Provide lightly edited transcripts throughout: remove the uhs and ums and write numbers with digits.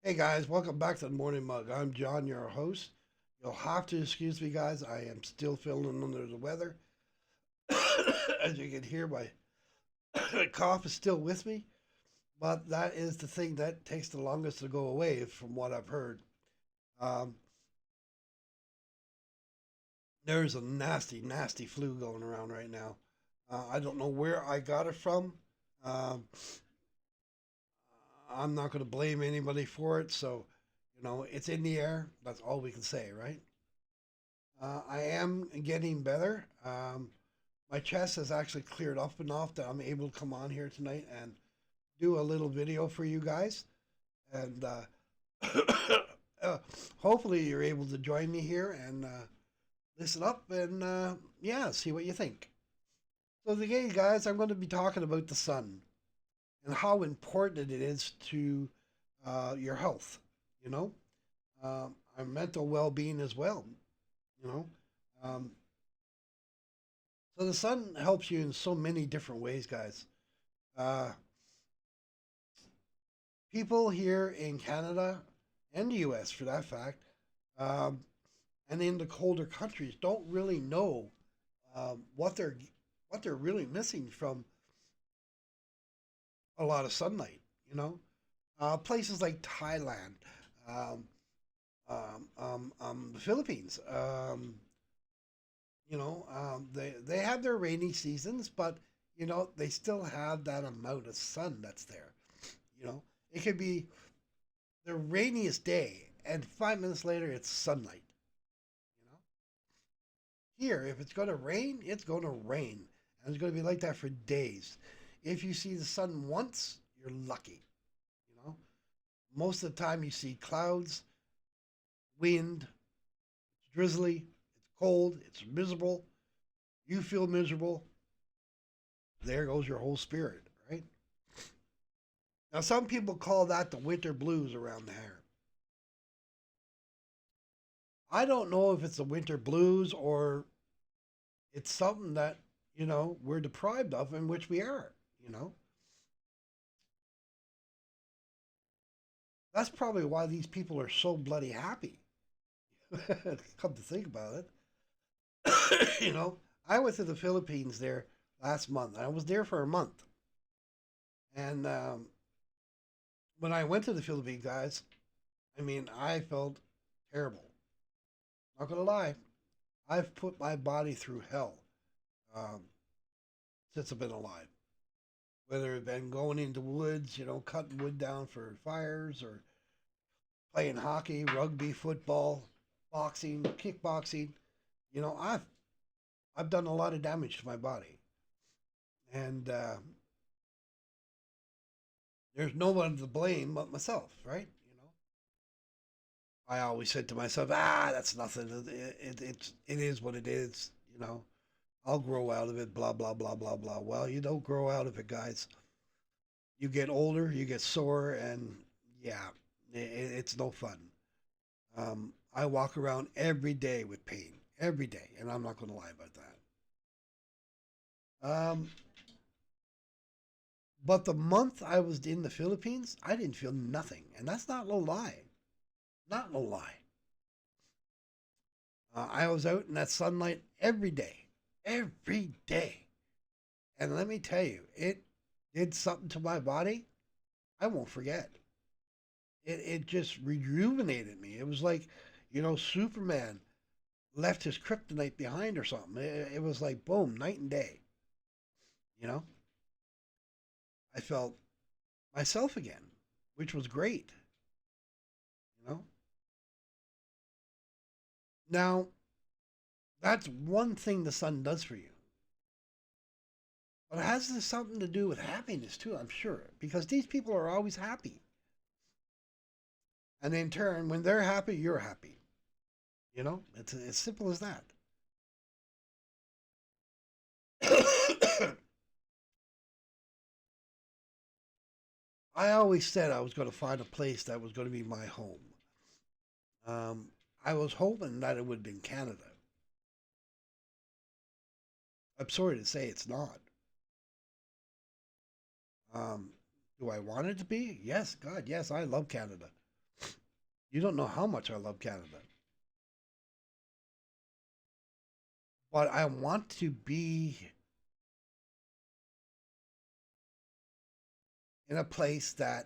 Hey guys, welcome back to the Morning Mug. I'm John, your host. You'll have to excuse me, guys. I am still feeling under the weather. As you can hear, my cough is still with me, but that is the thing that takes the longest to go away, from what I've heard. Um, there's a nasty, nasty flu going around right now. I don't know where I got it from. Um, I'm not going to blame anybody for it. So, it's in the air. That's all we can say, right? I am getting better. My chest has actually cleared up enough that I'm able to come on here tonight and do a little video for you guys. And uh, hopefully you're able to join me here and listen up and yeah, see what you think. So today, guys, I'm going to be talking about the sun and how important it is to your health. You know, our mental well-being as well. You know, um, so the sun helps you in so many different ways, guys. Uh, People here in Canada and the U.S. for that fact, um, and in the colder countries, don't really know what they're really missing from a lot of sunlight. You know, places like Thailand, um, the Philippines. They have their rainy seasons, but they still have that amount of sun that's there. You know, it could be the rainiest day, and 5 minutes later, it's sunlight. You know, here, if it's going to rain, it's going to rain, and it's going to be like that for days. If you see the sun once, you're lucky. You know, most of the time you see clouds, wind, it's drizzly, it's cold, it's miserable. You feel miserable. There goes your whole spirit, right? Now, some people call that the winter blues around there. I don't know if it's the winter blues or it's something that we're deprived of, in which we are. You know, that's probably why these people are so bloody happy. Come to think about it, I went to the Philippines there last month. I was there for a month, and when I went to the Philippines, guys, I mean, I felt terrible. Not gonna lie, I've put my body through hell um, since I've been alive. Whether it's been going into woods, cutting wood down for fires, or playing hockey, rugby, football, boxing, kickboxing. I've done a lot of damage to my body, and there's no one to blame but myself, right? I always said to myself, that's nothing. It is what it is. I'll grow out of it. Blah blah blah blah blah. Well, you don't grow out of it, guys. You get older, you get sore, and yeah, it's no fun. I walk around every day with pain, every day, and I'm not going to lie about that. But the month I was in the Philippines, I didn't feel nothing, and that's not no lie. Not no lie. I was out in that sunlight every day, and let me tell you, it did something to my body I won't forget. It just rejuvenated me. It was like, Superman left his kryptonite behind or something. It was like boom, night and day. You know, I felt myself again, which was great. You know, now that's one thing the sun does for you, but it has something to do with happiness too. I'm sure because these people are always happy, and in turn, when they're happy, you're happy. It's as simple as that. I always said I was going to find a place that was going to be my home. Um, I was hoping that it would have been Canada. I'm sorry to say it's not. Um, do I want it to be? Yes, God, yes, I love Canada. You don't know how much I love Canada. But I want to be in a place that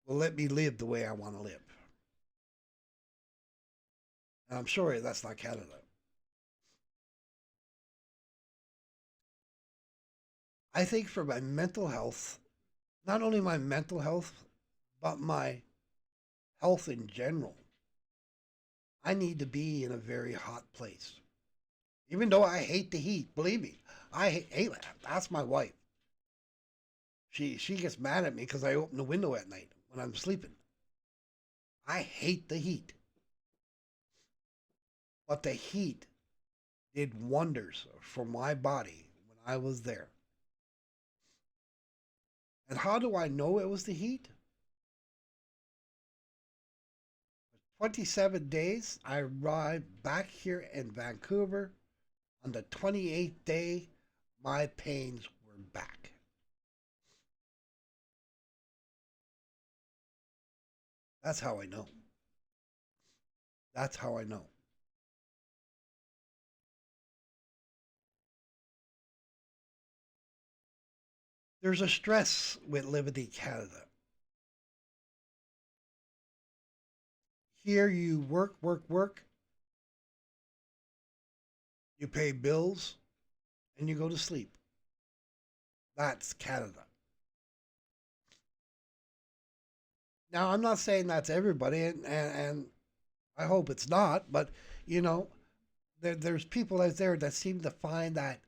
will let me live the way I want to live. And I'm sure that's not Canada. I think for my mental health, not only my mental health, but my health in general, I need to be in a very hot place. Even though I hate the heat, believe me, I hate it. Ask my wife. She gets mad at me because I open the window at night when I'm sleeping. I hate the heat, but the heat did wonders for my body when I was there. And how do I know it was the heat? 27 days, I arrived back here in Vancouver. On the 28th day, my pains were back. That's how I know. That's how I know. There's a stress with living in Canada. Here you work, work, work, you pay bills, and you go to sleep. That's Canada. Now, I'm not saying that's everybody, and I hope it's not, but you know, there's people out there that seem to find that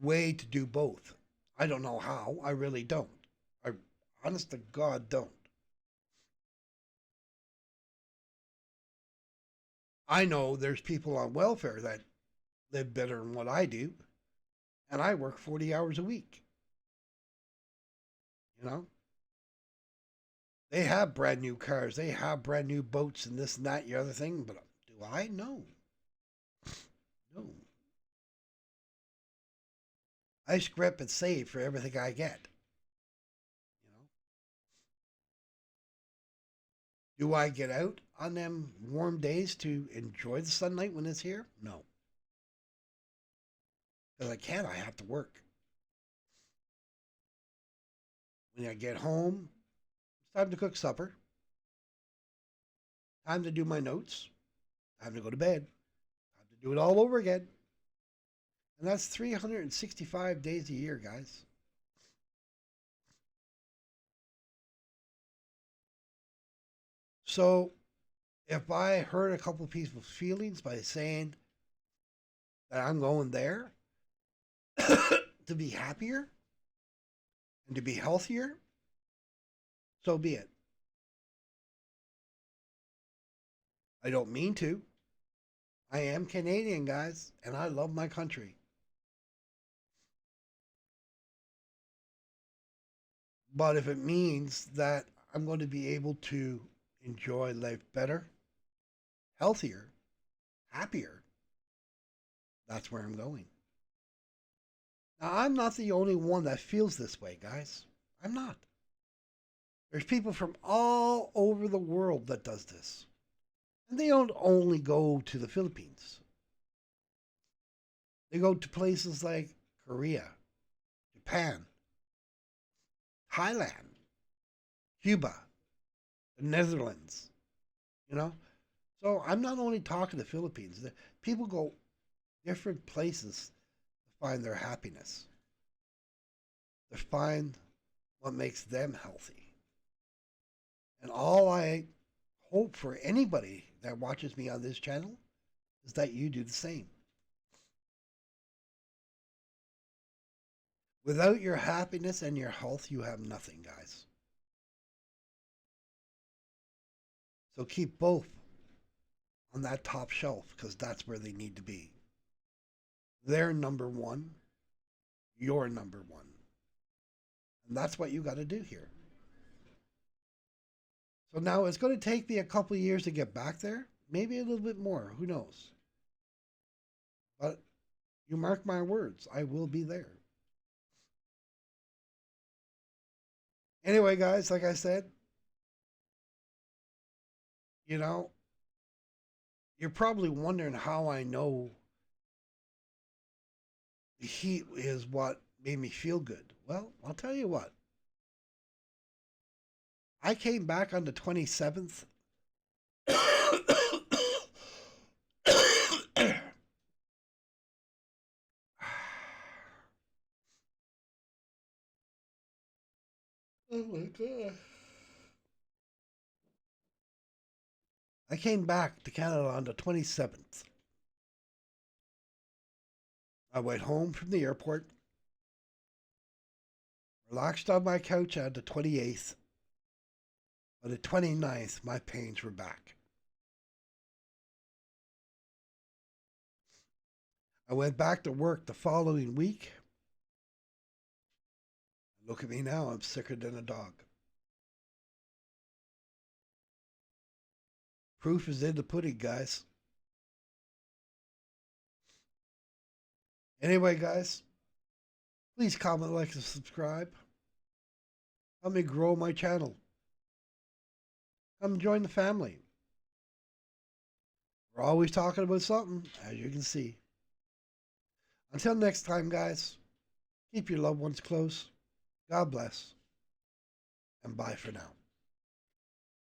way to do both. I don't know how. I really don't. I, honest to God, don't. I know there's people on welfare that live better than what I do, and I work 40 hours a week. You know, they have brand new cars, they have brand new boats, and this and that, and the other thing. But do I? No, no. I scrap and save for everything I get. You know, do I get out on them warm days to enjoy the sunlight when it's here? No, because I can't. I have to work. When I get home, it's time to cook supper, time to do my notes, time to go to bed, time to do it all over again. And that's 365 days a year, guys. So if I hurt a couple of people's feelings by saying that I'm going there to be happier and to be healthier, so be it. I don't mean to. I am Canadian, guys, and I love my country. But if it means that I'm going to be able to enjoy life better, healthier, happier, that's where I'm going. Now, I'm not the only one that feels this way, guys. I'm not. There's people from all over the world that does this. And they don't only go to the Philippines. They go to places like Korea, Japan, Thailand, Cuba, the Netherlands, you know? So I'm not only talking the Philippines. People go different places to find their happiness, to find what makes them healthy. And all I hope for anybody that watches me on this channel is that you do the same. Without your happiness and your health, you have nothing, guys. So keep both on that top shelf because that's where they need to be. They're number one, you're number one. And that's what you got to do here. So now it's going to take me a couple of years to get back there, maybe a little bit more, who knows. But you mark my words, I will be there. Anyway, guys, like I said, you know, you're probably wondering how I know the heat is what made me feel good. Well, I'll tell you what. I came back on the 27th. Oh my god. I came back to Canada on the 27th. I went home from the airport, relaxed on my couch on the 28th. On the 29th, my pains were back. I went back to work the following week. Look at me now, I'm sicker than a dog. Proof is in the pudding, guys. Anyway, guys, please comment, like, and subscribe. Help me grow my channel. Come join the family. We're always talking about something, as you can see. Until next time, guys, keep your loved ones close. God bless. And bye for now.